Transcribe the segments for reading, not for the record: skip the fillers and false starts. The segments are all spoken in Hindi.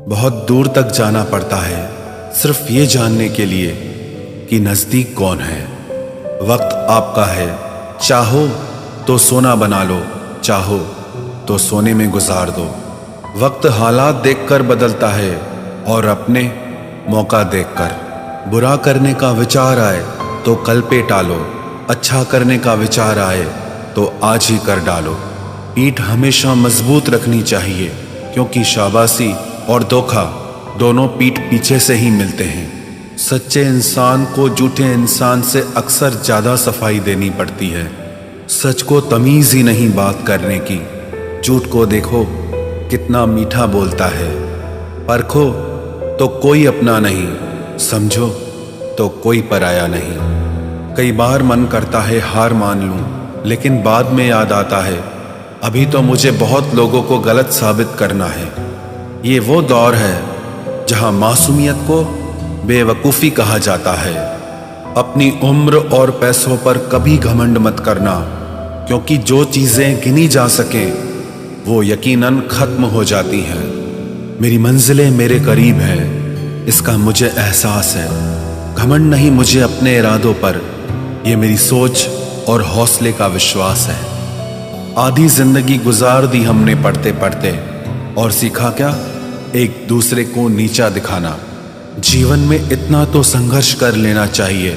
बहुत दूर तक जाना पड़ता है सिर्फ ये जानने के लिए कि नज़दीक कौन है। वक्त आपका है, चाहो तो सोना बना लो, चाहो तो सोने में गुजार दो। वक्त हालात देखकर बदलता है और अपने मौका देखकर। बुरा करने का विचार आए तो कल पे टालो, अच्छा करने का विचार आए तो आज ही कर डालो। पीठ हमेशा मजबूत रखनी चाहिए, क्योंकि शाबाशी और धोखा दोनों पीठ पीछे से ही मिलते हैं। सच्चे इंसान को झूठे इंसान से अक्सर ज़्यादा सफाई देनी पड़ती है। सच को तमीज़ ही नहीं बात करने की। झूठ को देखो कितना मीठा बोलता है। परखो तो कोई अपना नहीं, समझो तो कोई पराया नहीं। कई बार मन करता है हार मान लूं, लेकिन बाद में याद आता है अभी तो मुझे बहुत लोगों को गलत साबित करना है। ये वो दौर है जहां मासूमियत को बेवकूफ़ी कहा जाता है। अपनी उम्र और पैसों पर कभी घमंड मत करना, क्योंकि जो चीज़ें गिनी जा सकें वो यकीनन ख़त्म हो जाती हैं। मेरी मंजिलें मेरे करीब हैं, इसका मुझे एहसास है। घमंड नहीं मुझे अपने इरादों पर, ये मेरी सोच और हौसले का विश्वास है। आधी जिंदगी गुजार दी हमने पढ़ते पढ़ते, और सीखा क्या? एक दूसरे को नीचा दिखाना। जीवन में इतना तो संघर्ष कर लेना चाहिए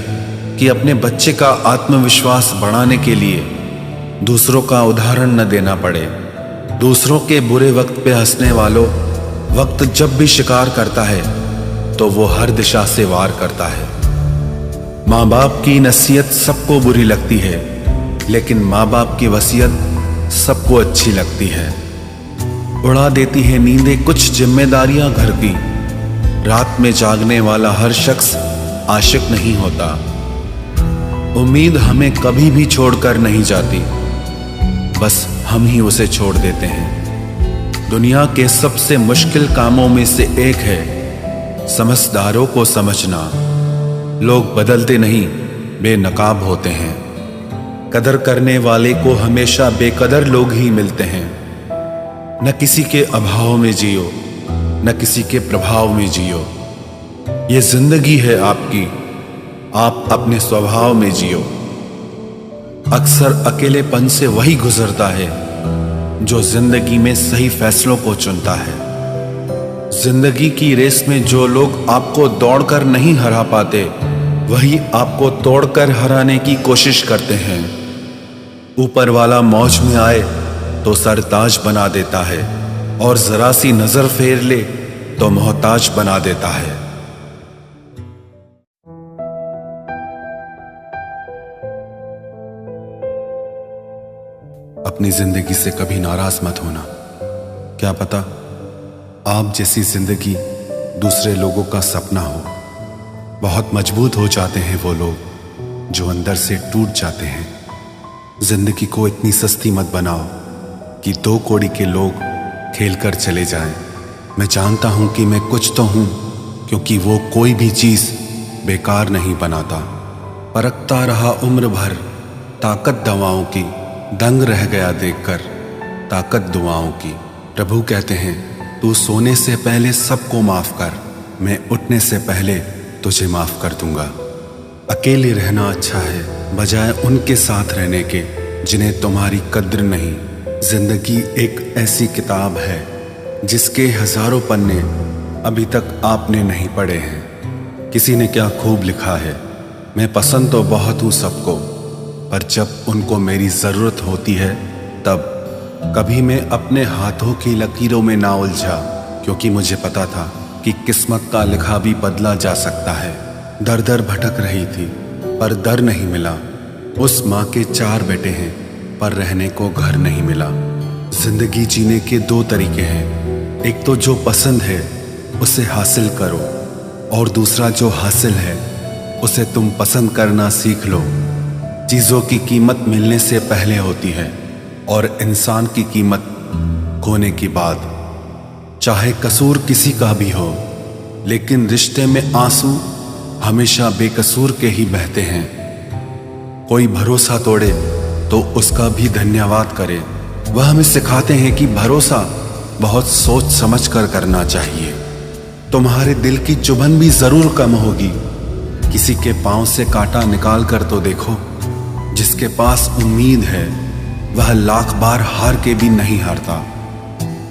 कि अपने बच्चे का आत्मविश्वास बढ़ाने के लिए दूसरों का उदाहरण न देना पड़े। दूसरों के बुरे वक्त पे हंसने वालों, वक्त जब भी शिकार करता है तो वो हर दिशा से वार करता है। माँ बाप की नसीहत सबको बुरी लगती है, लेकिन माँ बाप की वसीयत सबको अच्छी लगती है। उड़ा देती है नींदें कुछ जिम्मेदारियां घर की। रात में जागने वाला हर शख्स आशिक नहीं होता। उम्मीद हमें कभी भी छोड़कर नहीं जाती, बस हम ही उसे छोड़ देते हैं। दुनिया के सबसे मुश्किल कामों में से एक है समझदारों को समझना। लोग बदलते नहीं, बेनकाब होते हैं। कदर करने वाले को हमेशा बेकदर लोग ही मिलते हैं। न किसी के अभाव में जियो, न किसी के प्रभाव में जियो। ये जिंदगी है आपकी, आप अपने स्वभाव में जियो। अक्सर अकेलेपन से वही गुजरता है जो जिंदगी में सही फैसलों को चुनता है। जिंदगी की रेस में जो लोग आपको दौड़कर नहीं हरा पाते, वही आपको तोड़कर हराने की कोशिश करते हैं। ऊपर वाला मौज में आए तो सरताज बना देता है, और जरा सी नजर फेर ले तो मोहताज बना देता है। अपनी जिंदगी से कभी नाराज मत होना। क्या पता आप जैसी जिंदगी दूसरे लोगों का सपना हो। बहुत मजबूत हो जाते हैं वो लोग जो अंदर से टूट जाते हैं। जिंदगी को इतनी सस्ती मत बनाओ कि 2 कौड़ी के लोग खेल कर चले जाएं। मैं जानता हूं कि मैं कुछ तो हूं, क्योंकि वो कोई भी चीज बेकार नहीं बनाता। परखता रहा उम्र भर ताकत दवाओं की, दंग रह गया देखकर ताकत दुआओं की। प्रभु कहते हैं तू सोने से पहले सबको माफ कर, मैं उठने से पहले तुझे माफ कर दूंगा। अकेले रहना अच्छा है बजाय उनके साथ रहने के जिन्हें तुम्हारी कद्र नहीं। जिंदगी एक ऐसी किताब है जिसके हजारों पन्ने अभी तक आपने नहीं पढ़े हैं। किसी ने क्या खूब लिखा है, मैं पसंद तो बहुत हूँ सबको, पर जब उनको मेरी ज़रूरत होती है तब। कभी मैं अपने हाथों की लकीरों में ना उलझा, क्योंकि मुझे पता था कि किस्मत का लिखा भी बदला जा सकता है। दर दर भटक रही थी पर दर नहीं मिला। उस माँ के 4 बेटे हैं पर रहने को घर नहीं मिला। जिंदगी जीने के 2 तरीके हैं, एक तो जो पसंद है उसे हासिल करो, और दूसरा जो हासिल है उसे तुम पसंद करना सीख लो। चीज़ों की कीमत मिलने से पहले होती है, और इंसान की कीमत खोने की बाद। चाहे कसूर किसी का भी हो, लेकिन रिश्ते में आंसू हमेशा बेकसूर के ही बहते हैं। कोई भरोसा तोड़े तो उसका भी धन्यवाद करे। वह हमें सिखाते हैं कि भरोसा बहुत सोच समझ कर करना चाहिए। तुम्हारे दिल की चुभन भी जरूर कम होगी। किसी के पांव से कांटा निकाल कर तो देखो। जिसके पास उम्मीद है वह लाख बार हार के भी नहीं हारता।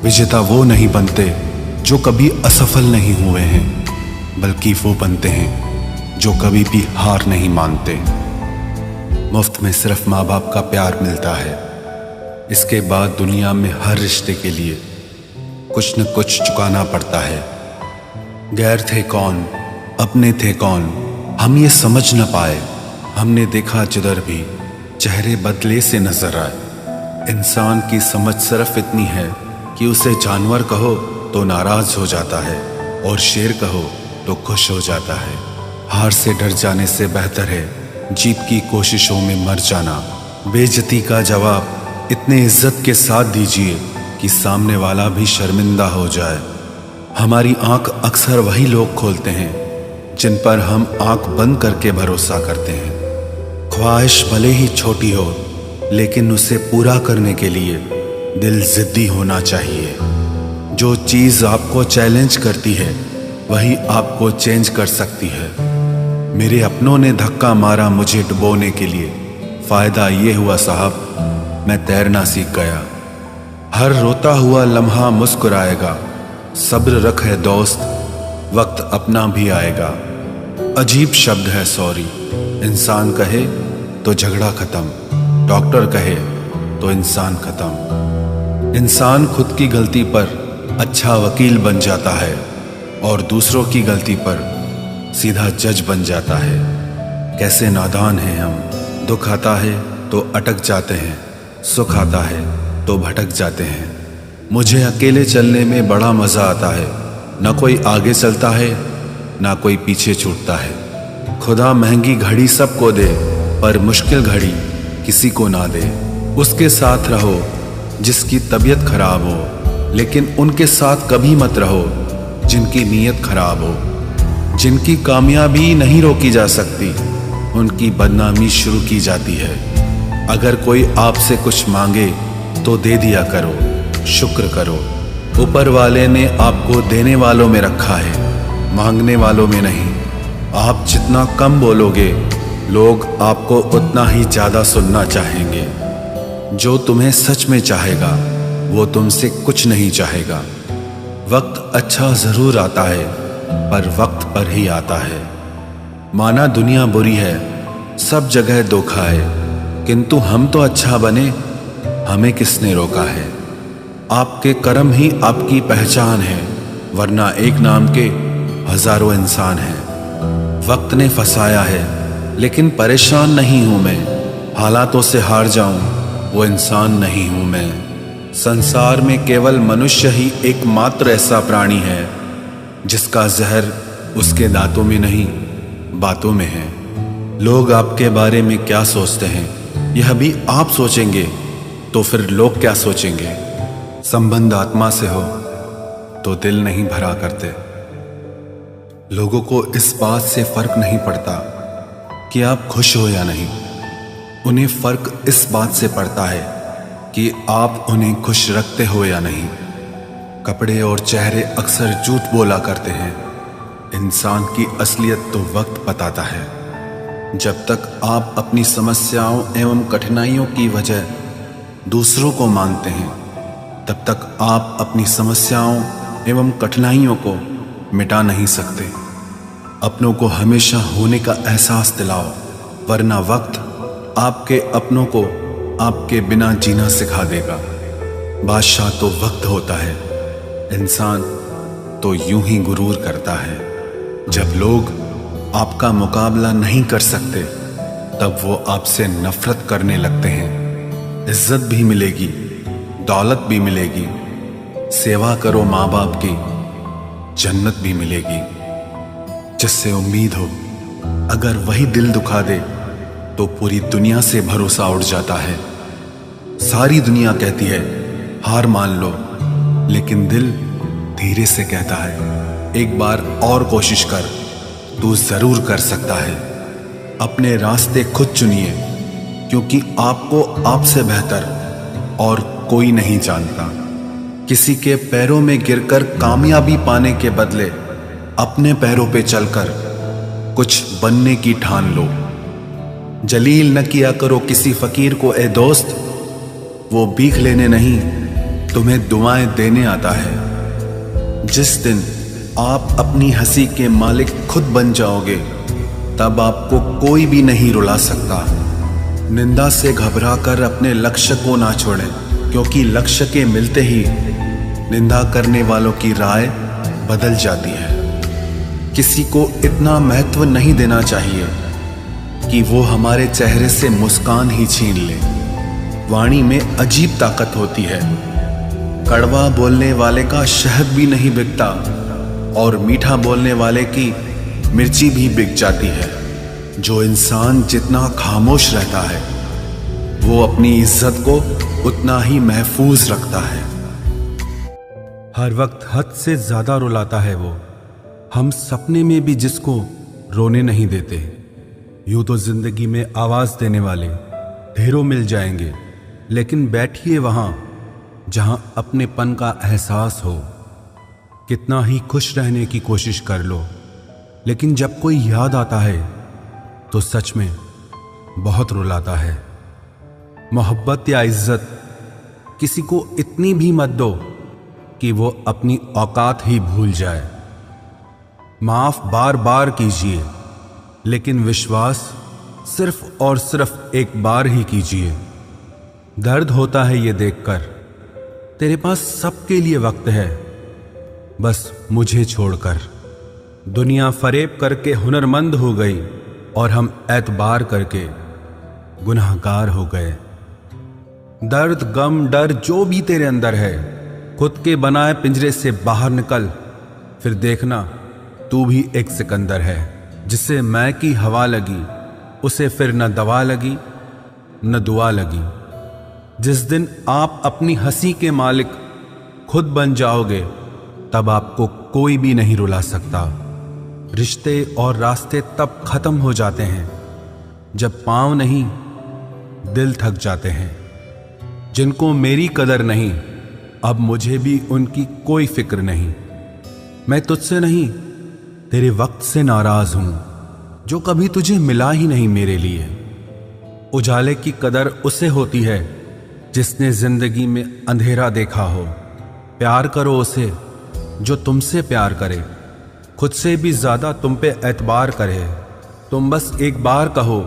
विजेता वो नहीं बनते जो कभी असफल नहीं हुए हैं, बल्कि वो बनते हैं जो कभी भी हार नहीं मानते। मुफ्त में सिर्फ माँ बाप का प्यार मिलता है। इसके बाद दुनिया में हर रिश्ते के लिए कुछ न कुछ चुकाना पड़ता है। गैर थे कौन, अपने थे कौन, हम ये समझ न पाए। हमने देखा जिधर भी चेहरे बदले से नजर आए। इंसान की समझ सिर्फ इतनी है कि उसे जानवर कहो तो नाराज हो जाता है और शेर कहो तो खुश हो जाता है। हार से डर जाने से बेहतर है जीत की कोशिशों में मर जाना। बेइज्जती का जवाब इतने इज्जत के साथ दीजिए कि सामने वाला भी शर्मिंदा हो जाए। हमारी आंख अक्सर वही लोग खोलते हैं जिन पर हम आंख बंद करके भरोसा करते हैं। ख्वाहिश भले ही छोटी हो, लेकिन उसे पूरा करने के लिए दिल जिद्दी होना चाहिए। जो चीज़ आपको चैलेंज करती है वही आपको चेंज कर सकती है। मेरे अपनों ने धक्का मारा मुझे डुबोने के लिए। फायदा ये हुआ साहब, मैं तैरना सीख गया। हर रोता हुआ लम्हा मुस्कुराएगा। सब्र रख है दोस्त, वक्त अपना भी आएगा। अजीब शब्द है सॉरी। इंसान कहे तो झगड़ा खत्म, डॉक्टर कहे तो इंसान खत्म। इंसान खुद की गलती पर अच्छा वकील बन जाता है और दूसरों की गलती पर सीधा जज बन जाता है। कैसे नादान हैं हम। दुख आता है तो अटक जाते हैं, सुख आता है तो भटक जाते हैं। मुझे अकेले चलने में बड़ा मजा आता है। ना कोई आगे चलता है ना कोई पीछे छूटता है। खुदा महंगी घड़ी सबको दे, पर मुश्किल घड़ी किसी को ना दे। उसके साथ रहो जिसकी तबीयत खराब हो, लेकिन उनके साथ कभी मत रहो जिनकी नीयत खराब हो। जिनकी कामयाबी नहीं रोकी जा सकती, उनकी बदनामी शुरू की जाती है। अगर कोई आपसे कुछ मांगे तो दे दिया करो, शुक्र करो। ऊपर वाले ने आपको देने वालों में रखा है, मांगने वालों में नहीं। आप जितना कम बोलोगे, लोग आपको उतना ही ज्यादा सुनना चाहेंगे। जो तुम्हें सच में चाहेगा वो तुमसे कुछ नहीं चाहेगा। वक्त अच्छा जरूर आता है, पर वक्त पर ही आता है। माना दुनिया बुरी है, सब जगह धोखा है, किंतु हम तो अच्छा बने, हमें किसने रोका है। आपके कर्म ही आपकी पहचान है, वरना एक नाम के हजारों इंसान हैं। वक्त ने फंसाया है, लेकिन परेशान नहीं हूं मैं। हालातों से हार जाऊं वो इंसान नहीं हूं मैं। संसार में केवल मनुष्य ही एकमात्र ऐसा प्राणी है जिसका जहर उसके दांतों में नहीं, बातों में है। लोग आपके बारे में क्या सोचते हैं यह भी आप सोचेंगे तो फिर लोग क्या सोचेंगे। संबंध आत्मा से हो तो दिल नहीं भरा करते। लोगों को इस बात से फर्क नहीं पड़ता कि आप खुश हो या नहीं। उन्हें फर्क इस बात से पड़ता है कि आप उन्हें खुश रखते हो या नहीं। कपड़े और चेहरे अक्सर झूठ बोला करते हैं। इंसान की असलियत तो वक्त बताता है। जब तक आप अपनी समस्याओं एवं कठिनाइयों की वजह दूसरों को मानते हैं, तब तक आप अपनी समस्याओं एवं कठिनाइयों को मिटा नहीं सकते। अपनों को हमेशा होने का एहसास दिलाओ, वरना वक्त आपके अपनों को आपके बिना जीना सिखा देगा। बादशाह तो वक्त होता है, इंसान तो यूं ही गुरूर करता है। जब लोग आपका मुकाबला नहीं कर सकते, तब वो आपसे नफरत करने लगते हैं। इज्जत भी मिलेगी, दौलत भी मिलेगी। सेवा करो माँ बाप की, जन्नत भी मिलेगी। जिससे उम्मीद हो, अगर वही दिल दुखा दे तो पूरी दुनिया से भरोसा उठ जाता है। सारी दुनिया कहती है हार मान लो, लेकिन दिल धीरे से कहता है एक बार और कोशिश कर, तू जरूर कर सकता है। अपने रास्ते खुद चुनिए, क्योंकि आपको आपसे बेहतर और कोई नहीं जानता। किसी के पैरों में गिरकर कामयाबी पाने के बदले अपने पैरों पे चलकर कुछ बनने की ठान लो। जलील न किया करो किसी फकीर को ए दोस्त, वो भीख लेने नहीं तुम्हें दुआएं देने आता है। जिस दिन आप अपनी हंसी के मालिक खुद बन जाओगे, तब आपको कोई भी नहीं रुला सकता। निंदा से घबराकर अपने लक्ष्य को ना छोड़ें, क्योंकि लक्ष्य के मिलते ही निंदा करने वालों की राय बदल जाती है। किसी को इतना महत्व नहीं देना चाहिए कि वो हमारे चेहरे से मुस्कान ही छीन ले। वाणी में अजीब ताकत होती है। कड़वा बोलने वाले का शहद भी नहीं बिकता और मीठा बोलने वाले की मिर्ची भी बिक जाती है। जो इंसान जितना खामोश रहता है, वो अपनी इज्जत को उतना ही महफूज रखता है। हर वक्त हद से ज्यादा रुलाता है वो, हम सपने में भी जिसको रोने नहीं देते। यूं तो जिंदगी में आवाज देने वाले ढेरों मिल जाएंगे, लेकिन बैठिए वहां जहां अपनेपन का एहसास हो। कितना ही खुश रहने की कोशिश कर लो, लेकिन जब कोई याद आता है तो सच में बहुत रुलाता है। मोहब्बत या इज्जत किसी को इतनी भी मत दो कि वो अपनी औकात ही भूल जाए। माफ बार बार कीजिए, लेकिन विश्वास सिर्फ और सिर्फ एक बार ही कीजिए। दर्द होता है ये देखकर तेरे पास सबके लिए वक्त है, बस मुझे छोड़कर। दुनिया फरेब करके हुनरमंद हो गई और हम एतबार करके गुनाहगार हो गए। दर्द, गम, डर जो भी तेरे अंदर है, खुद के बनाए पिंजरे से बाहर निकल, फिर देखना तू भी एक सिकंदर है। जिसे मैं की हवा लगी, उसे फिर न दवा लगी न दुआ लगी। जिस दिन आप अपनी हंसी के मालिक खुद बन जाओगे, तब आपको कोई भी नहीं रुला सकता। रिश्ते और रास्ते तब खत्म हो जाते हैं जब पांव नहीं दिल थक जाते हैं। जिनको मेरी कदर नहीं, अब मुझे भी उनकी कोई फिक्र नहीं। मैं तुझसे नहीं, तेरे वक्त से नाराज हूं जो कभी तुझे मिला ही नहीं मेरे लिए। उजाले की कदर उसे होती है जिसने जिंदगी में अंधेरा देखा हो। प्यार करो उसे जो तुमसे प्यार करे, खुद से भी ज्यादा तुम पे एतबार करे। तुम बस एक बार कहो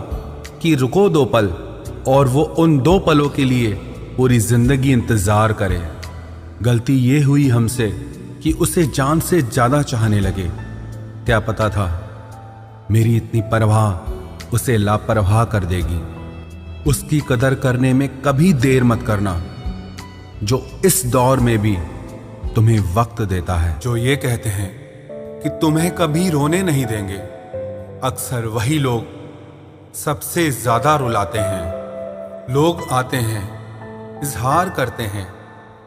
कि रुको 2 पल, और वो उन 2 पलों के लिए पूरी जिंदगी इंतजार करे। गलती ये हुई हमसे कि उसे जान से ज्यादा चाहने लगे। क्या पता था मेरी इतनी परवाह उसे लापरवाह कर देगी। उसकी कदर करने में कभी देर मत करना, जो इस दौर में भी तुम्हें वक्त देता है। जो ये कहते हैं कि तुम्हें कभी रोने नहीं देंगे, अक्सर वही लोग सबसे ज्यादा रुलाते हैं। लोग आते हैं, इजहार करते हैं,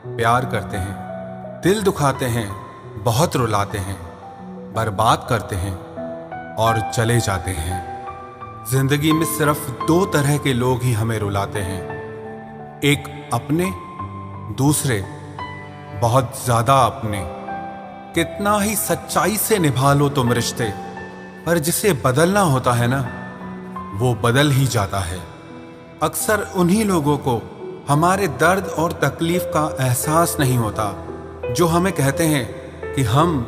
प्यार करते हैं, दिल दुखाते हैं, बहुत रुलाते हैं, बर्बाद करते हैं और चले जाते हैं। जिंदगी में सिर्फ 2 तरह के लोग ही हमें रुलाते हैं, एक अपने, दूसरे बहुत ज्यादा अपने। कितना ही सच्चाई से निभा लो तुम रिश्ते, पर जिसे बदलना होता है ना, वो बदल ही जाता है। अक्सर उन्हीं लोगों को हमारे दर्द और तकलीफ का एहसास नहीं होता जो हमें कहते हैं कि हम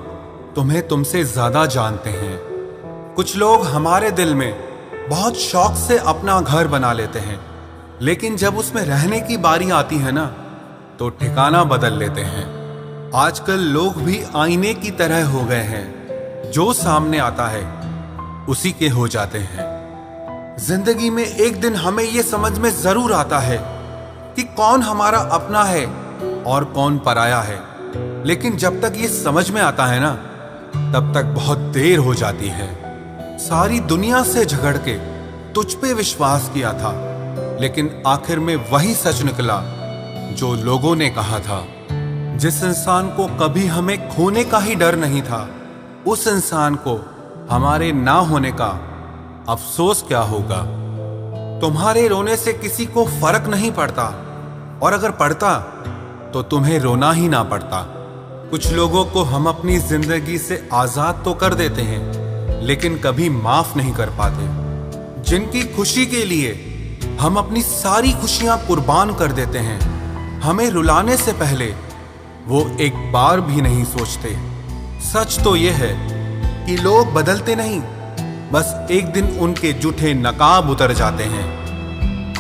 तुम्हें तुमसे ज्यादा जानते हैं। कुछ लोग हमारे दिल में बहुत शौक से अपना घर बना लेते हैं, लेकिन जब उसमें रहने की बारी आती है ना, तो ठिकाना बदल लेते हैं। आजकल लोग भी आईने की तरह हो गए हैं, जो सामने आता है उसी के हो जाते हैं। जिंदगी में एक दिन हमें यह समझ में जरूर आता है कि कौन हमारा अपना है और कौन पराया है, लेकिन जब तक ये समझ में आता है ना, तब तक बहुत देर हो जाती है। सारी दुनिया से झगड़ के तुझ पे विश्वास किया था, लेकिन आखिर में वही सच निकला जो लोगों ने कहा था। जिस इंसान को कभी हमें खोने का ही डर नहीं था, उस इंसान को हमारे ना होने का अफसोस क्या होगा। तुम्हारे रोने से किसी को फर्क नहीं पड़ता, और अगर पड़ता तो तुम्हें रोना ही ना पड़ता। कुछ लोगों को हम अपनी जिंदगी से आजाद तो कर देते हैं, लेकिन कभी माफ नहीं कर पाते। जिनकी खुशी के लिए हम अपनी सारी खुशियां कुर्बान कर देते हैं, हमें रुलाने से पहले वो एक बार भी नहीं सोचते। सच तो ये है कि लोग बदलते नहीं, बस एक दिन उनके जूठे नकाब उतर जाते हैं।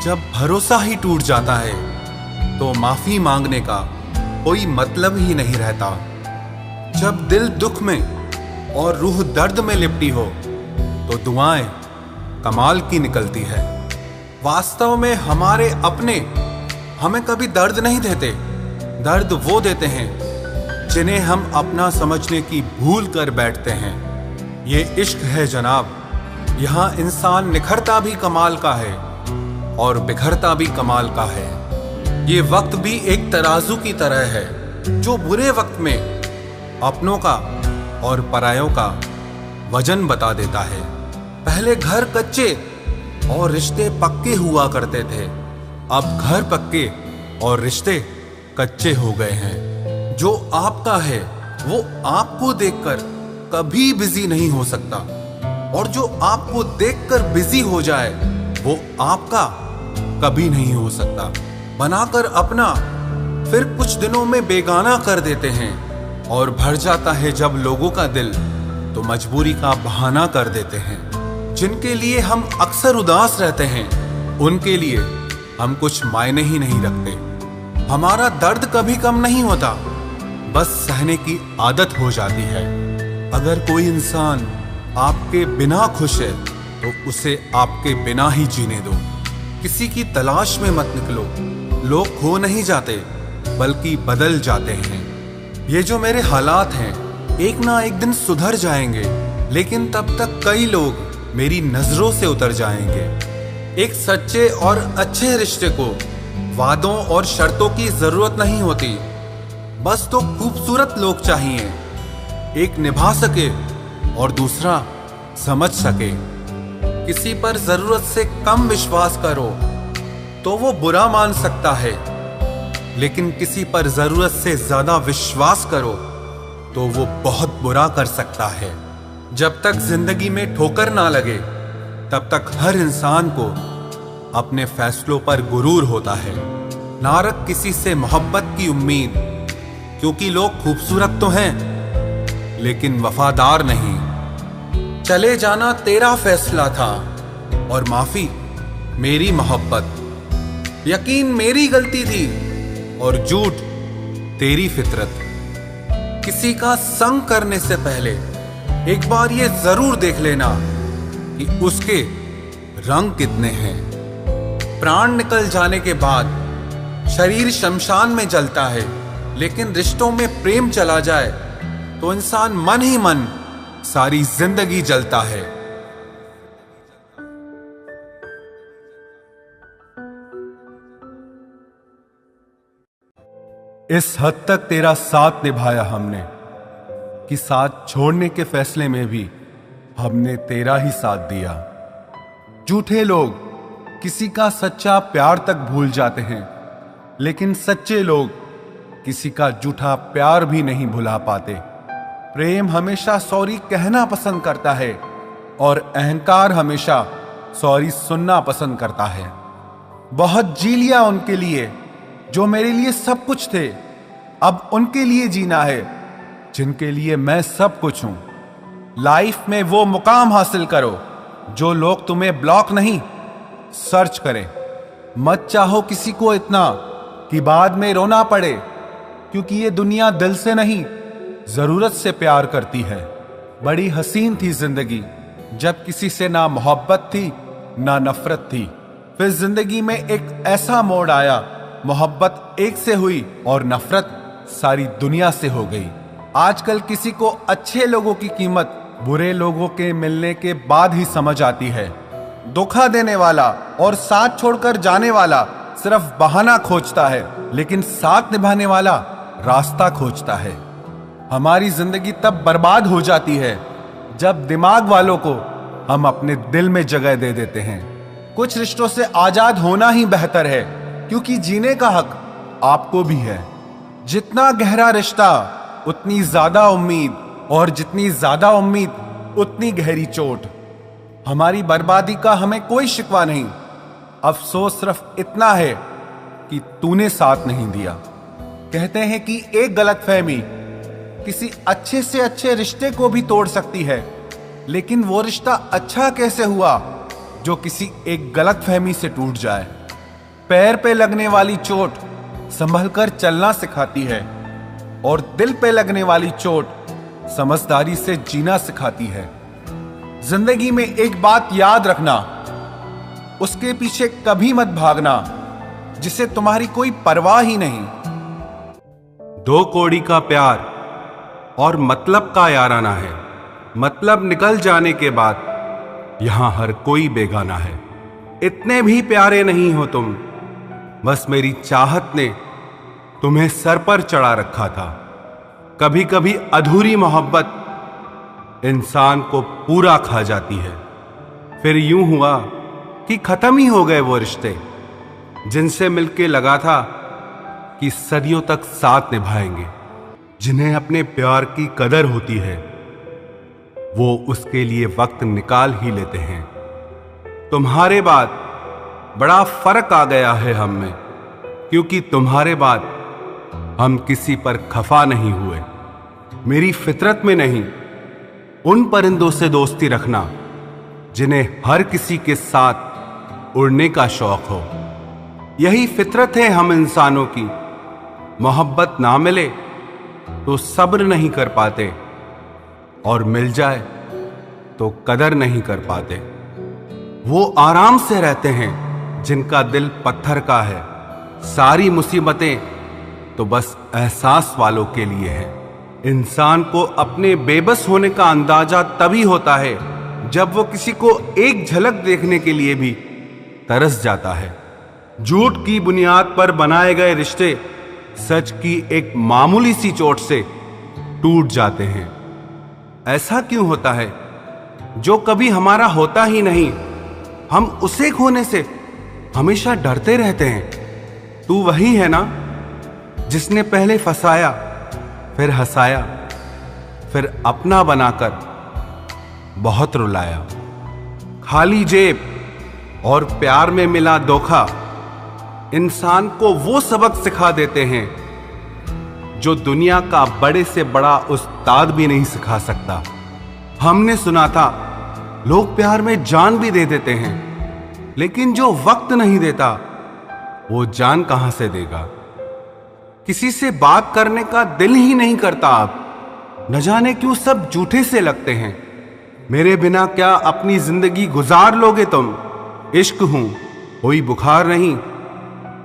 जब भरोसा ही टूट जाता है तो माफी मांगने का कोई मतलब ही नहीं रहता। जब दिल दुख में और रूह दर्द में लिपटी हो तो दुआएं कमाल की निकलती है। वास्तव में हमारे अपने हमें कभी दर्द नहीं देते, दर्द वो देते हैं जिन्हें हम अपना समझने की भूल कर बैठते हैं। ये इश्क है जनाब, यहाँ इंसान निखरता भी कमाल का है और बिखरता भी कमाल का है। ये वक्त भी एक तराजू की तरह है जो बुरे वक्त में अपनों का और परायों का वजन बता देता है। पहले घर कच्चे और रिश्ते पक्के हुआ करते थे, अब घर पक्के और रिश्ते कच्चे हो गए हैं। जो आपका है वो आपको देखकर कभी बिजी नहीं हो सकता, और जो आपको देखकर बिजी हो जाए वो आपका कभी नहीं हो सकता। बनाकर अपना फिर कुछ दिनों में बेगाना कर देते हैं, और भर जाता है जब लोगों का दिल तो मजबूरी का बहाना कर देते हैं। जिनके लिए हम अक्सर उदास रहते हैं उनके लिए हम कुछ मायने ही नहीं रखते। हमारा दर्द कभी कम नहीं होता, बस सहने की आदत हो जाती है। अगर कोई इंसान आपके बिना खुश है तो उसे आपके बिना ही जीने दो। किसी की तलाश में मत निकलो, लोग खो नहीं जाते बल्कि बदल जाते हैं। ये जो मेरे हालात हैं एक ना एक दिन सुधर जाएंगे, लेकिन तब तक कई लोग मेरी नजरों से उतर जाएंगे। एक सच्चे और अच्छे रिश्ते को वादों और शर्तों की जरूरत नहीं होती, बस तो खूबसूरत लोग चाहिए, एक निभा सके और दूसरा समझ सके। किसी पर जरूरत से कम विश्वास करो तो वो बुरा मान सकता है, लेकिन किसी पर जरूरत से ज्यादा विश्वास करो तो वो बहुत बुरा कर सकता है। जब तक जिंदगी में ठोकर ना लगे तब तक हर इंसान को अपने फैसलों पर गुरूर होता है। ना रख किसी से मोहब्बत की उम्मीद, क्योंकि लोग खूबसूरत तो हैं लेकिन वफादार नहीं। चले जाना तेरा फैसला था और माफी मेरी मोहब्बत। यकीन मेरी गलती थी और झूठ तेरी फितरत। किसी का संग करने से पहले एक बार ये जरूर देख लेना कि उसके रंग कितने हैं। प्राण निकल जाने के बाद शरीर शमशान में जलता है, लेकिन रिश्तों में प्रेम चला जाए तो इंसान मन ही मन सारी जिंदगी जलता है। इस हद तक तेरा साथ निभाया हमने कि साथ छोड़ने के फैसले में भी हमने तेरा ही साथ दिया। झूठे लोग किसी का सच्चा प्यार तक भूल जाते हैं, लेकिन सच्चे लोग किसी का झूठा प्यार भी नहीं भुला पाते। प्रेम हमेशा सॉरी कहना पसंद करता है और अहंकार हमेशा सॉरी सुनना पसंद करता है। बहुत जी लिया उनके लिए जो मेरे लिए सब कुछ थे, अब उनके लिए जीना है जिनके लिए मैं सब कुछ हूं। लाइफ में वो मुकाम हासिल करो जो लोग तुम्हें ब्लॉक नहीं सर्च करें। मत चाहो किसी को इतना कि बाद में रोना पड़े, क्योंकि ये दुनिया दिल से नहीं जरूरत से प्यार करती है। बड़ी हसीन थी जिंदगी जब किसी से ना मोहब्बत थी ना नफरत थी। फिर जिंदगी में एक ऐसा मोड़ आया, मोहब्बत एक से हुई और नफरत सारी दुनिया से हो गई। आजकल किसी को अच्छे लोगों की कीमत बुरे लोगों के मिलने के बाद ही समझ आती है। धोखा देने वाला और साथ छोड़कर जाने वाला सिर्फ बहाना खोजता है, लेकिन साथ निभाने वाला रास्ता खोजता है। हमारी जिंदगी तब बर्बाद हो जाती है जब दिमाग वालों को हम अपने दिल में जगह दे देते हैं। कुछ रिश्तों से आजाद होना ही बेहतर है, क्योंकि जीने का हक आपको भी है। जितना गहरा रिश्ता उतनी ज्यादा उम्मीद, और जितनी ज्यादा उम्मीद उतनी गहरी चोट। हमारी बर्बादी का हमें कोई शिकवा नहीं, अफसोस सिर्फ इतना है कि तूने साथ नहीं दिया। कहते हैं कि एक गलतफहमी किसी अच्छे से अच्छे रिश्ते को भी तोड़ सकती है, लेकिन वो रिश्ता अच्छा कैसे हुआ जो किसी एक गलतफहमी से टूट जाए। पैर पे लगने वाली चोट संभल कर चलना सिखाती है, और दिल पे लगने वाली चोट समझदारी से जीना सिखाती है। जिंदगी में एक बात याद रखना, उसके पीछे कभी मत भागना जिसे तुम्हारी कोई परवाह ही नहीं। दो कौड़ी का प्यार और मतलब का याराना है। मतलब निकल जाने के बाद यहां हर कोई बेगाना है। इतने भी प्यारे नहीं हो तुम, बस मेरी चाहत ने तुम्हें सर पर चढ़ा रखा था। कभी कभी अधूरी मोहब्बत इंसान को पूरा खा जाती है। फिर यूं हुआ कि खत्म ही हो गए वो रिश्ते जिनसे मिलके लगा था कि सदियों तक साथ निभाएंगे। जिन्हें अपने प्यार की कदर होती है वो उसके लिए वक्त निकाल ही लेते हैं। तुम्हारे बाद बड़ा फर्क आ गया है हम में, क्योंकि तुम्हारे बाद हम किसी पर खफा नहीं हुए। मेरी फितरत में नहीं उन परिंदों से दोस्ती रखना जिन्हें हर किसी के साथ उड़ने का शौक हो। यही फितरत है हम इंसानों की। मोहब्बत ना मिले तो सब्र नहीं कर पाते, और मिल जाए तो कदर नहीं कर पाते। वो आराम से रहते हैं जिनका दिल पत्थर का है। सारी मुसीबतें तो बस एहसास वालों के लिए है। इंसान को अपने बेबस होने का अंदाजा तभी होता है जब वो किसी को एक झलक देखने के लिए भी तरस जाता है। झूठ की बुनियाद पर बनाए गए रिश्ते सच की एक मामूली सी चोट से टूट जाते हैं। ऐसा क्यों होता है? जो कभी हमारा होता ही नहीं, हम उसे खोने से हमेशा डरते रहते हैं। तू वही है ना जिसने पहले फंसाया, फिर हंसाया, फिर अपना बनाकर बहुत रुलाया। खाली जेब और प्यार में मिला धोखा इंसान को वो सबक सिखा देते हैं जो दुनिया का बड़े से बड़ा उस्ताद भी नहीं सिखा सकता। हमने सुना था लोग प्यार में जान भी दे देते हैं, लेकिन जो वक्त नहीं देता वो जान कहां से देगा। किसी से बात करने का दिल ही नहीं करता अब, न जाने क्यों सब झूठे से लगते हैं। मेरे बिना क्या अपनी जिंदगी गुजार लोगे तुम? इश्क हूं कोई बुखार नहीं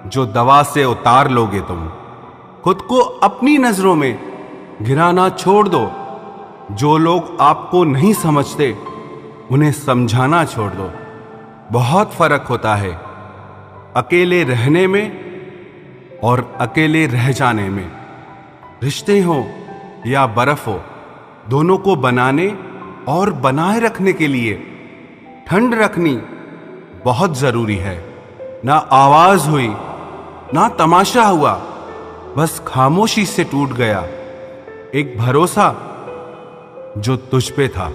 जो दवा से उतार लोगे तुम। खुद को अपनी नजरों में गिराना छोड़ दो। जो लोग आपको नहीं समझते उन्हें समझाना छोड़ दो। बहुत फर्क होता है अकेले रहने में और अकेले रह जाने में। रिश्ते हो या बर्फ हो, दोनों को बनाने और बनाए रखने के लिए ठंड रखनी बहुत जरूरी है। ना आवाज हुई ना तमाशा हुआ, बस खामोशी से टूट गया एक भरोसा जो तुझ पे था।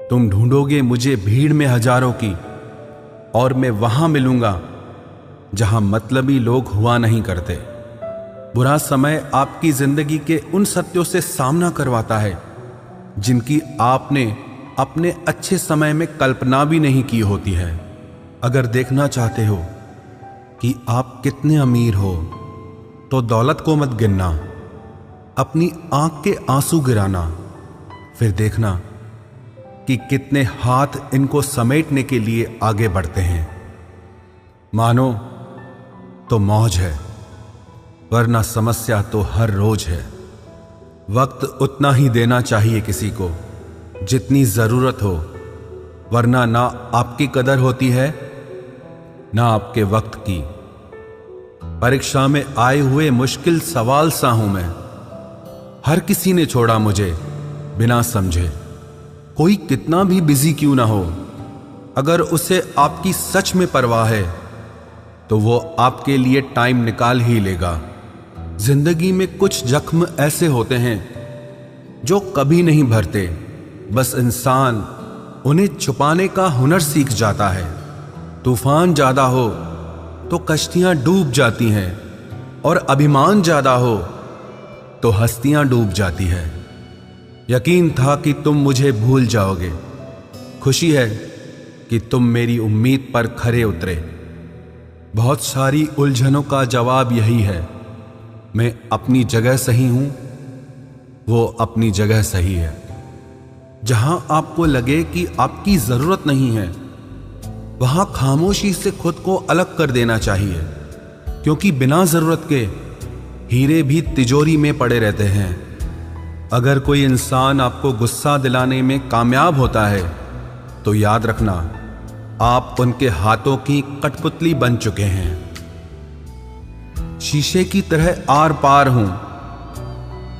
तुम ढूंढोगे मुझे भीड़ में हजारों की, और मैं वहां मिलूंगा जहां मतलबी लोग हुआ नहीं करते। बुरा समय आपकी जिंदगी के उन सत्यों से सामना करवाता है जिनकी आपने अपने अच्छे समय में कल्पना भी नहीं की होती है। अगर देखना चाहते हो कि आप कितने अमीर हो तो दौलत को मत गिनना, अपनी आंख के आंसू गिराना। फिर देखना कि कितने हाथ इनको समेटने के लिए आगे बढ़ते हैं। मानो तो मौज है, वरना समस्या तो हर रोज है। वक्त उतना ही देना चाहिए किसी को जितनी जरूरत हो, वरना ना आपकी कदर होती है ना आपके वक्त की। परीक्षा में आए हुए मुश्किल सवाल सा हूं मैं। हर किसी ने छोड़ा मुझे बिना समझे। कोई कितना भी बिजी क्यों ना हो, अगर उसे आपकी सच में परवाह है तो वो आपके लिए टाइम निकाल ही लेगा। जिंदगी में कुछ जख्म ऐसे होते हैं जो कभी नहीं भरते, बस इंसान उन्हें छुपाने का हुनर सीख जाता है। तूफान ज्यादा हो तो कश्तियां डूब जाती हैं और अभिमान ज्यादा हो तो हस्तियां डूब जाती है। यकीन था कि तुम मुझे भूल जाओगे, खुशी है कि तुम मेरी उम्मीद पर खरे उतरे। बहुत सारी उलझनों का जवाब यही है, मैं अपनी जगह सही हूं, वो अपनी जगह सही है। जहां आपको लगे कि आपकी जरूरत नहीं है, वहां खामोशी से खुद को अलग कर देना चाहिए, क्योंकि बिना जरूरत के हीरे भी तिजोरी में पड़े रहते हैं। अगर कोई इंसान आपको गुस्सा दिलाने में कामयाब होता है तो याद रखना, आप उनके हाथों की कठपुतली बन चुके हैं। शीशे की तरह आर पार हूं,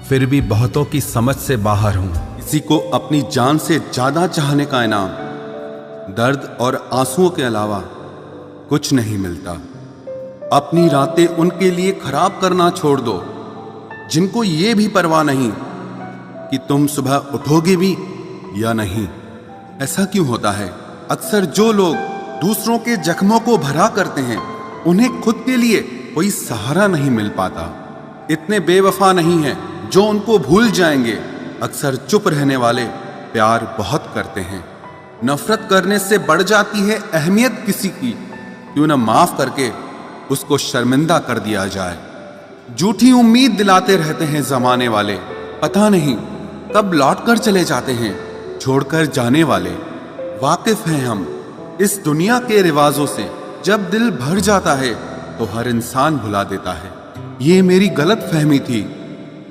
फिर भी बहुतों की समझ से बाहर हूं। किसी को अपनी जान से ज्यादा चाहने का इनाम दर्द और आंसुओं के अलावा कुछ नहीं मिलता। अपनी रातें उनके लिए खराब करना छोड़ दो जिनको ये भी परवाह नहीं कि तुम सुबह उठोगे भी या नहीं। ऐसा क्यों होता है? अक्सर जो लोग दूसरों के जख्मों को भरा करते हैं, उन्हें खुद के लिए कोई सहारा नहीं मिल पाता। इतने बेवफा नहीं है जो उनको भूल जाएंगे। अक्सर चुप रहने वाले प्यार बहुत करते हैं। नफरत करने से बढ़ जाती है अहमियत किसी की, क्यों न माफ करके उसको शर्मिंदा कर दिया जाए। झूठी उम्मीद दिलाते रहते हैं जमाने वाले, पता नहीं कब लौट कर चले जाते हैं छोड़कर जाने वाले। वाकिफ हैं हम इस दुनिया के रिवाजों से, जब दिल भर जाता है तो हर इंसान भुला देता है। ये मेरी गलत फहमी थी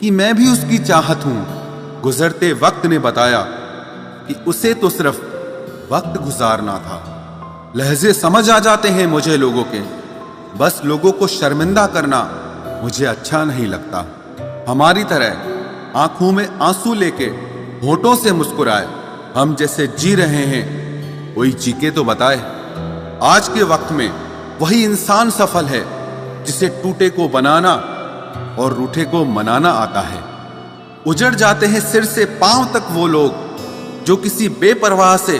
कि मैं भी उसकी चाहत हूं। गुजरते वक्त ने बताया कि उसे तो सिर्फ वक्त गुजारना था। लहजे समझ आ जाते हैं मुझे लोगों के, बस लोगों को शर्मिंदा करना मुझे अच्छा नहीं लगता। हमारी तरह आंखों में आंसू लेके होठों से मुस्कुराए, हम जैसे जी रहे हैं कोई चीखे तो बताए। आज के वक्त में वही इंसान सफल है जिसे टूटे को बनाना और रूठे को मनाना आता है। उजड़ जाते हैं सिर से पांव तक वो लोग जो किसी बेपरवाह से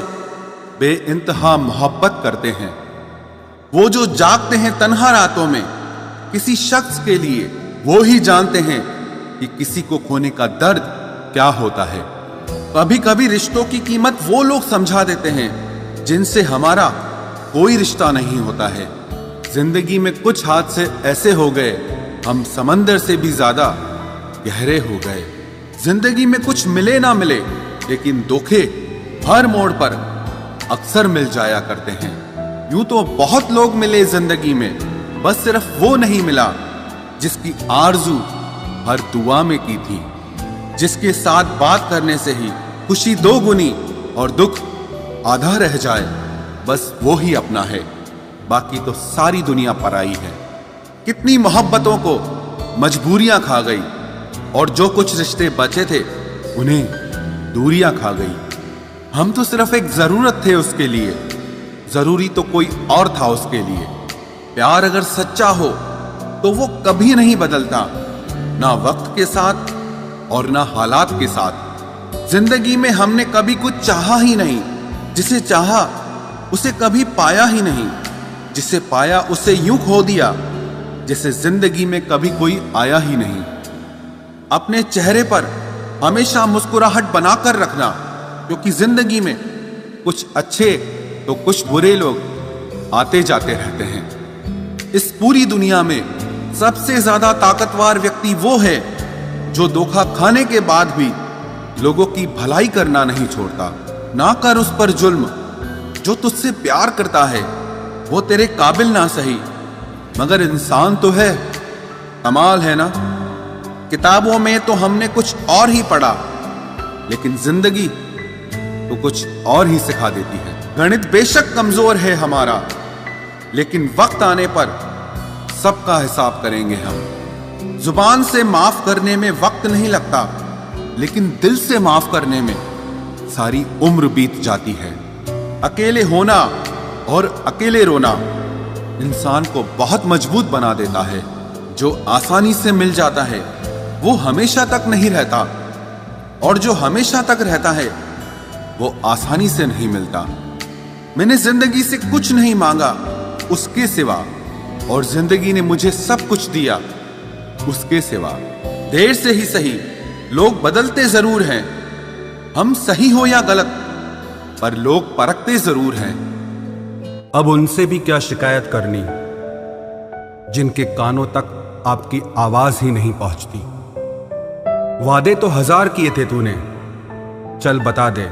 बेइंतहा मोहब्बत करते हैं। वो जो जागते हैं तन्हा रातों में किसी शख्स के लिए, वो ही जानते हैं कि किसी को खोने का दर्द क्या होता है। कभी कभी रिश्तों की कीमत वो लोग समझा देते हैं जिनसे हमारा कोई रिश्ता नहीं होता है। जिंदगी में कुछ हादसे ऐसे हो गए, हम समंदर से भी ज्यादा गहरे हो गए। जिंदगी में कुछ मिले ना मिले, लेकिन धोखे हर मोड़ पर अक्सर मिल जाया करते हैं। यूं तो बहुत लोग मिले जिंदगी में, बस सिर्फ वो नहीं मिला जिसकी आरजू हर दुआ में की थी, जिसके साथ बात करने से ही खुशी दो गुनी और दुख आधा रह जाए। बस वो ही अपना है, बाकी तो सारी दुनिया पराई है। कितनी मोहब्बतों को मजबूरियां खा गई और जो कुछ रिश्ते बचे थे उन्हें दूरियां खा गई। हम तो सिर्फ एक जरूरत थे उसके लिए, जरूरी तो कोई और था उसके लिए। प्यार अगर सच्चा हो तो वो कभी नहीं बदलता, ना वक्त के साथ और ना हालात के साथ। जिंदगी में हमने कभी कुछ चाहा ही नहीं, जिसे चाहा उसे कभी पाया ही नहीं, जिसे पाया उसे यूं खो दिया जैसे जिंदगी में कभी कोई आया ही नहीं। अपने चेहरे पर हमेशा मुस्कुराहट बनाकर रखना, क्योंकि जिंदगी में कुछ अच्छे तो कुछ बुरे लोग आते जाते रहते हैं। इस पूरी दुनिया में सबसे ज्यादा ताकतवर व्यक्ति वो है जो धोखा खाने के बाद भी लोगों की भलाई करना नहीं छोड़ता। ना कर उस पर जुल्म जो तुझसे प्यार करता है, वो तेरे काबिल ना सही मगर इंसान तो है। कमाल है ना, किताबों में तो हमने कुछ और ही पढ़ा, लेकिन जिंदगी तो कुछ और ही सिखा देती है। गणित बेशक कमजोर है हमारा, लेकिन वक्त आने पर सबका हिसाब करेंगे हम। जुबान से माफ करने में वक्त नहीं लगता, लेकिन दिल से माफ करने में सारी उम्र बीत जाती है। अकेले होना और अकेले रोना इंसान को बहुत मजबूत बना देता है। जो आसानी से मिल जाता है वो हमेशा तक नहीं रहता, और जो हमेशा तक रहता है वो आसानी से नहीं मिलता। मैंने जिंदगी से कुछ नहीं मांगा उसके सिवा, और जिंदगी ने मुझे सब कुछ दिया उसके सिवा। देर से ही सही, लोग बदलते जरूर हैं, हम सही हो या गलत, पर लोग परखते जरूर हैं। अब उनसे भी क्या शिकायत करनी जिनके कानों तक आपकी आवाज ही नहीं पहुंचती। वादे तो 1000 किए थे तूने, चल बता दे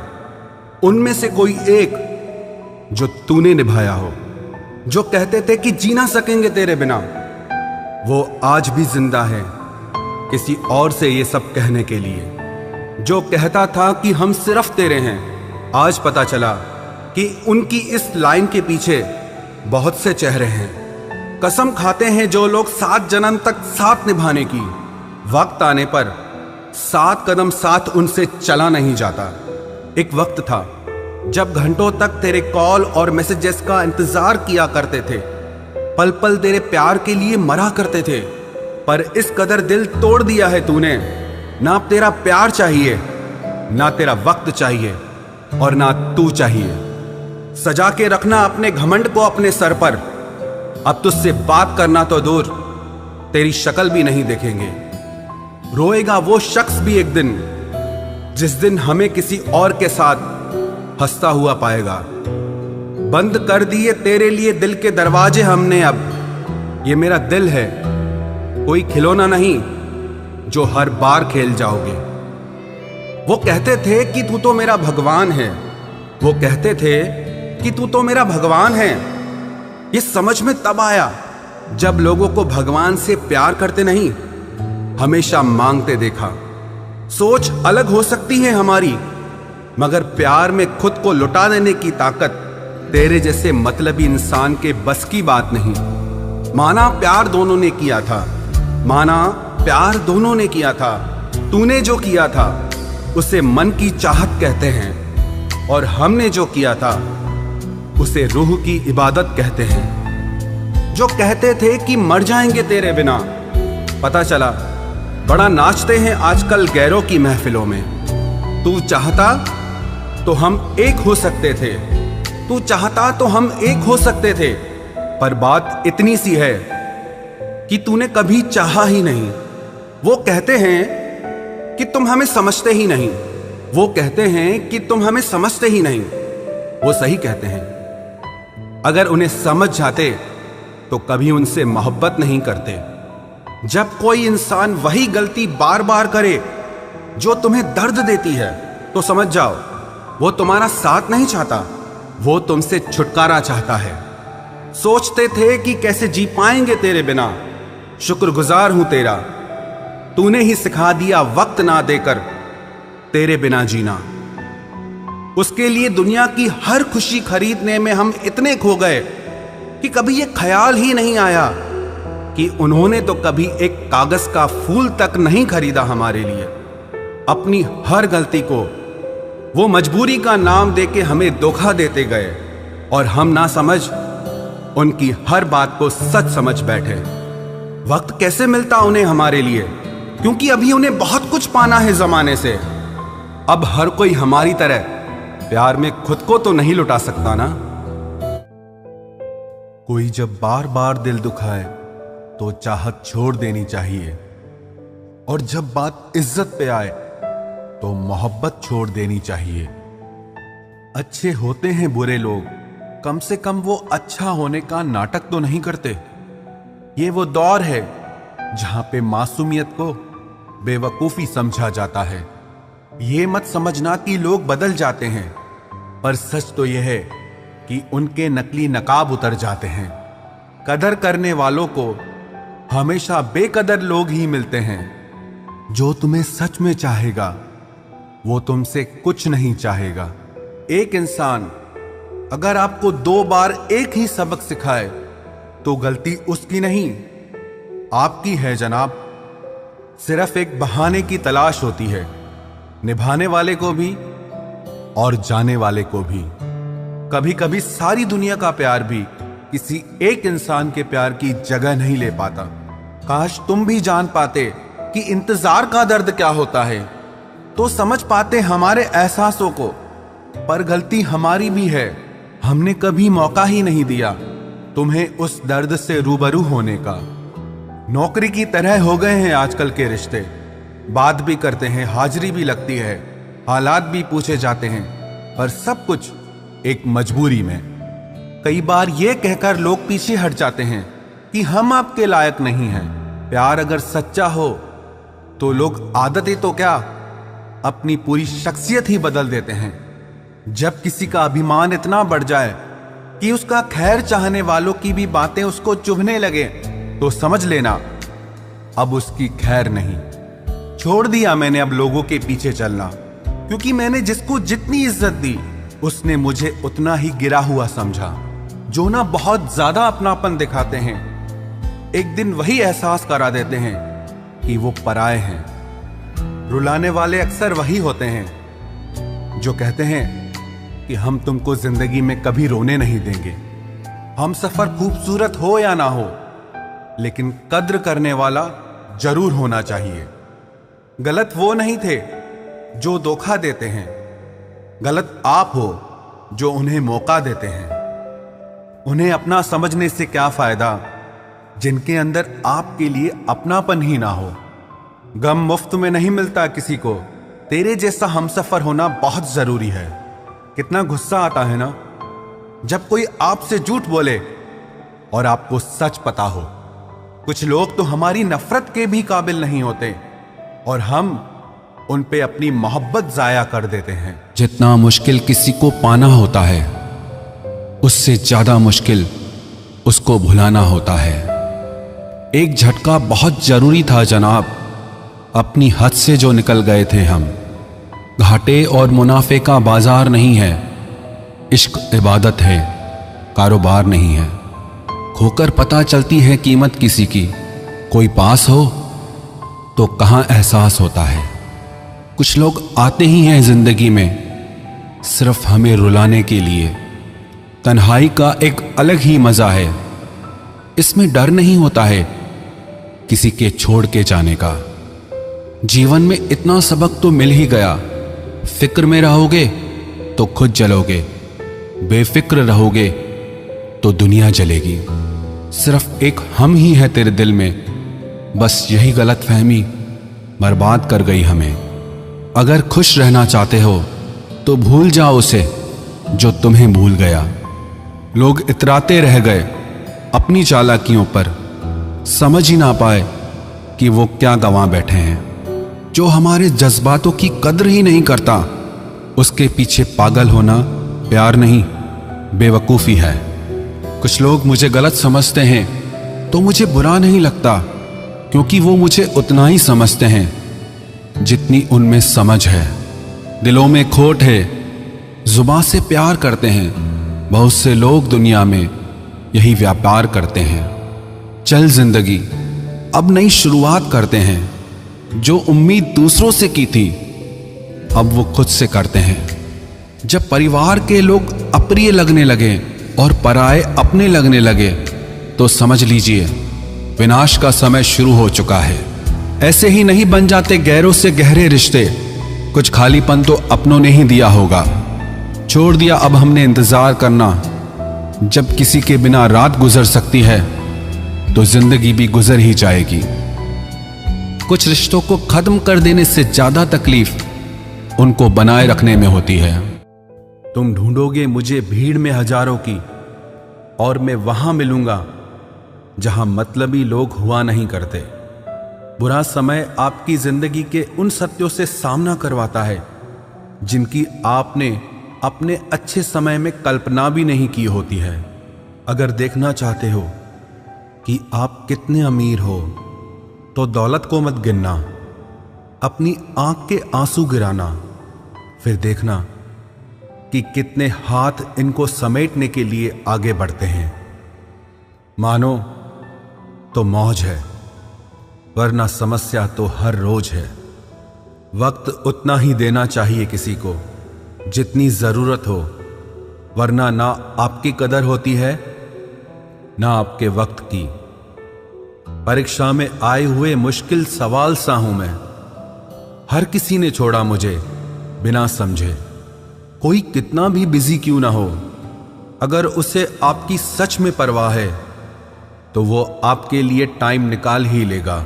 उनमें से कोई एक जो तूने निभाया हो। जो कहते थे कि जी ना सकेंगे तेरे बिना, वो आज भी जिंदा है किसी और से ये सब कहने के लिए। जो कहता था कि हम सिर्फ तेरे हैं, आज पता चला कि उनकी इस लाइन के पीछे बहुत से चेहरे हैं। कसम खाते हैं जो लोग 7 जन्म तक साथ निभाने की, वक्त आने पर 7 कदम साथ उनसे चला नहीं जाता। एक वक्त था जब घंटों तक तेरे कॉल और मैसेजेस का इंतजार किया करते थे, पल पल तेरे प्यार के लिए मरा करते थे, पर इस कदर दिल तोड़ दिया है तूने। ना तेरा प्यार चाहिए, ना तेरा वक्त चाहिए, और ना तू चाहिए। सजा के रखना अपने घमंड को अपने सर पर। अब तुझसे बात करना तो दूर, तेरी शक्ल भी नहीं देखेंगे। रोएगा वो शख्स भी एक दिन, जिस दिन हमें किसी और के साथ हंसता हुआ पाएगा। बंद कर दिए तेरे लिए दिल के दरवाजे हमने अब। ये मेरा दिल है, कोई खिलौना नहीं जो हर बार खेल जाओगे। वो कहते थे कि तू तो मेरा भगवान है, वो कहते थे कि तू तो मेरा भगवान है। ये समझ में तब आया जब लोगों को भगवान से प्यार करते नहीं, हमेशा मांगते देखा। सोच अलग हो सकती है हमारी, मगर प्यार में खुद को लुटा देने की ताकत तेरे जैसे मतलबी इंसान के बस की बात नहीं। माना प्यार दोनों ने किया था, माना प्यार दोनों ने किया था। तूने जो किया था उसे मन की चाहत कहते हैं, और हमने जो किया था उसे रूह की इबादत कहते हैं। जो कहते थे कि मर जाएंगे तेरे बिना, पता चला बड़ा नाचते हैं आजकल गैरों की महफिलों में। तू चाहता तो हम एक हो सकते थे, तू चाहता तो हम एक हो सकते थे, पर बात इतनी सी है कि तूने कभी चाहा ही नहीं। वो कहते हैं कि तुम हमें समझते ही नहीं, वो कहते हैं कि तुम हमें समझते ही नहीं। वो सही कहते हैं, अगर उन्हें समझ जाते तो कभी उनसे मोहब्बत नहीं करते। जब कोई इंसान वही गलती बार बार करे जो तुम्हें दर्द देती है, तो समझ जाओ वो तुम्हारा साथ नहीं चाहता, वो तुमसे छुटकारा चाहता है। सोचते थे कि कैसे जी पाएंगे तेरे बिना, शुक्रगुजार हूं तेरा, तूने ही सिखा दिया वक्त ना देकर तेरे बिना जीना। उसके लिए दुनिया की हर खुशी खरीदने में हम इतने खो गए कि कभी ये ख्याल ही नहीं आया कि उन्होंने तो कभी एक कागज का फूल तक नहीं खरीदा हमारे लिए। अपनी हर गलती को वो मजबूरी का नाम देके हमें धोखा देते गए, और हम ना समझ उनकी हर बात को सच समझ बैठे। वक्त कैसे मिलता उन्हें हमारे लिए, क्योंकि अभी उन्हें बहुत कुछ पाना है जमाने से। अब हर कोई हमारी तरह प्यार में खुद को तो नहीं लुटा सकता ना। कोई जब बार बार दिल दुखाए तो चाहत छोड़ देनी चाहिए, और जब बात इज्जत पे आए तो मोहब्बत छोड़ देनी चाहिए। अच्छे होते हैं बुरे लोग, कम से कम वो अच्छा होने का नाटक तो नहीं करते। ये वो दौर है जहां पे मासूमियत को बेवकूफी समझा जाता है। ये मत समझना कि लोग बदल जाते हैं, पर सच तो यह है कि उनके नकली नकाब उतर जाते हैं। कदर करने वालों को हमेशा बेकदर लोग ही मिलते हैं। जो तुम्हें सच में चाहेगा वो तुमसे कुछ नहीं चाहेगा। एक इंसान अगर आपको 2 बार एक ही सबक सिखाए तो गलती उसकी नहीं आपकी है जनाब। सिर्फ एक बहाने की तलाश होती है, निभाने वाले को भी और जाने वाले को भी। कभी कभी सारी दुनिया का प्यार भी किसी एक इंसान के प्यार की जगह नहीं ले पाता। काश तुम भी जान पाते कि इंतजार का दर्द क्या होता है, तो समझ पाते हमारे एहसासों को। पर गलती हमारी भी है, हमने कभी मौका ही नहीं दिया तुम्हें उस दर्द से रूबरू होने का। नौकरी की तरह हो गए हैं आजकल के रिश्ते, बात भी करते हैं, हाजिरी भी लगती है, हालात भी पूछे जाते हैं, पर सब कुछ एक मजबूरी में। कई बार ये कहकर लोग पीछे हट जाते हैं कि हम आपके लायक नहीं हैं। प्यार अगर सच्चा हो तो लोग आदतें तो क्या, अपनी पूरी शख्सियत ही बदल देते हैं। जब किसी का अभिमान इतना बढ़ जाए कि उसका खैर चाहने वालों की भी बातें उसको चुभने लगे, तो समझ लेना अब उसकी खैर नहीं। छोड़ दिया मैंने अब लोगों के पीछे चलना, क्योंकि मैंने जिसको जितनी इज्जत दी उसने मुझे उतना ही गिरा हुआ समझा। जो ना बहुत ज्यादा अपनापन दिखाते हैं, एक दिन वही एहसास करा देते हैं कि वो पराए हैं। रुलाने वाले अक्सर वही होते हैं जो कहते हैं कि हम तुमको जिंदगी में कभी रोने नहीं देंगे। हम सफर खूबसूरत हो या ना हो, लेकिन कद्र करने वाला जरूर होना चाहिए। गलत वो नहीं थे जो धोखा देते हैं, गलत आप हो जो उन्हें मौका देते हैं। उन्हें अपना समझने से क्या फायदा जिनके अंदर आपके लिए अपनापन ही ना हो। गम मुफ्त में नहीं मिलता किसी को, तेरे जैसा हमसफर होना बहुत जरूरी है। कितना गुस्सा आता है ना जब कोई आपसे झूठ बोले और आपको सच पता हो। कुछ लोग तो हमारी नफरत के भी काबिल नहीं होते और हम उन पे अपनी मोहब्बत जाया कर देते हैं। जितना मुश्किल किसी को पाना होता है, उससे ज्यादा मुश्किल उसको भुलाना होता है। एक झटका बहुत जरूरी था जनाब, अपनी हद से जो निकल गए थे हम। घाटे और मुनाफे का बाजार नहीं है, इश्क इबादत है, कारोबार नहीं है। खोकर पता चलती है कीमत किसी की, कोई पास हो तो कहां एहसास होता है। कुछ लोग आते ही हैं जिंदगी में सिर्फ हमें रुलाने के लिए। तन्हाई का एक अलग ही मजा है, इसमें डर नहीं होता है किसी के छोड़ के जाने का। जीवन में इतना सबक तो मिल ही गया, फिक्र में रहोगे तो खुद जलोगे, बेफिक्र रहोगे तो दुनिया जलेगी। सिर्फ एक हम ही है तेरे दिल में, बस यही गलतफहमी बर्बाद कर गई हमें। अगर खुश रहना चाहते हो तो भूल जाओ उसे जो तुम्हें भूल गया। लोग इतराते रह गए अपनी चालाकियों पर, समझ ही ना पाए कि वो क्या गंवा बैठे हैं। जो हमारे जज्बातों की कद्र ही नहीं करता, उसके पीछे पागल होना प्यार नहीं, बेवकूफ़ी है। कुछ लोग मुझे गलत समझते हैं तो मुझे बुरा नहीं लगता, क्योंकि वो मुझे उतना ही समझते हैं जितनी उनमें समझ है। दिलों में खोट है, जुबान से प्यार करते हैं, बहुत से लोग दुनिया में यही व्यापार करते हैं। चल जिंदगी अब नई शुरुआत करते हैं, जो उम्मीद दूसरों से की थी अब वो खुद से करते हैं। जब परिवार के लोग अप्रिय लगने लगे और पराए अपने लगने लगे, तो समझ लीजिए विनाश का समय शुरू हो चुका है। ऐसे ही नहीं बन जाते गैरों से गहरे रिश्ते, कुछ खालीपन तो अपनों ने ही दिया होगा। छोड़ दिया अब हमने इंतजार करना, जब किसी के बिना रात गुजर सकती है तो जिंदगी भी गुजर ही जाएगी। कुछ रिश्तों को खत्म कर देने से ज्यादा तकलीफ उनको बनाए रखने में होती है। तुम ढूंढोगे मुझे भीड़ में हजारों की, और मैं वहां मिलूंगा जहां मतलबी लोग हुआ नहीं करते। बुरा समय आपकी जिंदगी के उन सत्यों से सामना करवाता है जिनकी आपने अपने अच्छे समय में कल्पना भी नहीं की होती है। अगर देखना चाहते हो कि आप कितने अमीर हो, तो दौलत को मत गिनना, अपनी आंख के आंसू गिराना, फिर देखना कि कितने हाथ इनको समेटने के लिए आगे बढ़ते हैं। मानो तो मौज है, वरना समस्या तो हर रोज है। वक्त उतना ही देना चाहिए किसी को जितनी जरूरत हो, वरना ना आपकी कदर होती है ना आपके वक्त की। परीक्षा में आए हुए मुश्किल सवाल सा हूं मैं। हर किसी ने छोड़ा मुझे बिना समझे। कोई कितना भी बिजी क्यों ना हो, अगर उसे आपकी सच में परवाह है तो वो आपके लिए टाइम निकाल ही लेगा।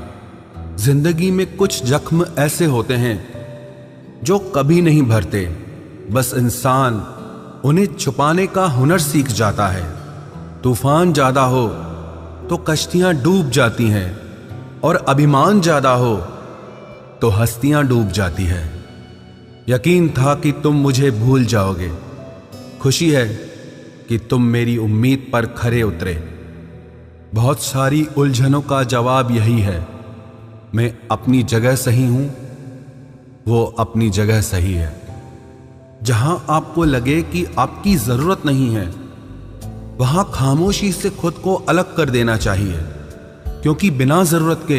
जिंदगी में कुछ जख्म ऐसे होते हैं जो कभी नहीं भरते, बस इंसान उन्हें छुपाने का हुनर सीख जाता है। तूफान ज्यादा हो तो कश्तियां डूब जाती हैं, और अभिमान ज्यादा हो तो हस्तियां डूब जाती है। यकीन था कि तुम मुझे भूल जाओगे। खुशी है कि तुम मेरी उम्मीद पर खरे उतरे। बहुत सारी उलझनों का जवाब यही है, मैं अपनी जगह सही हूं, वो अपनी जगह सही है। जहां आपको लगे कि आपकी जरूरत नहीं है, वहां खामोशी से खुद को अलग कर देना चाहिए, क्योंकि बिना जरूरत के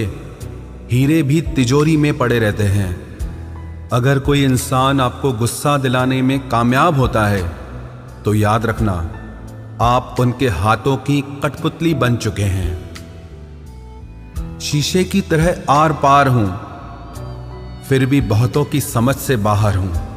हीरे भी तिजोरी में पड़े रहते हैं। अगर कोई इंसान आपको गुस्सा दिलाने में कामयाब होता है तो याद रखना, आप उनके हाथों की कठपुतली बन चुके हैं। शीशे की तरह आर पार हूं, फिर भी बहुतों की समझ से बाहर हूं।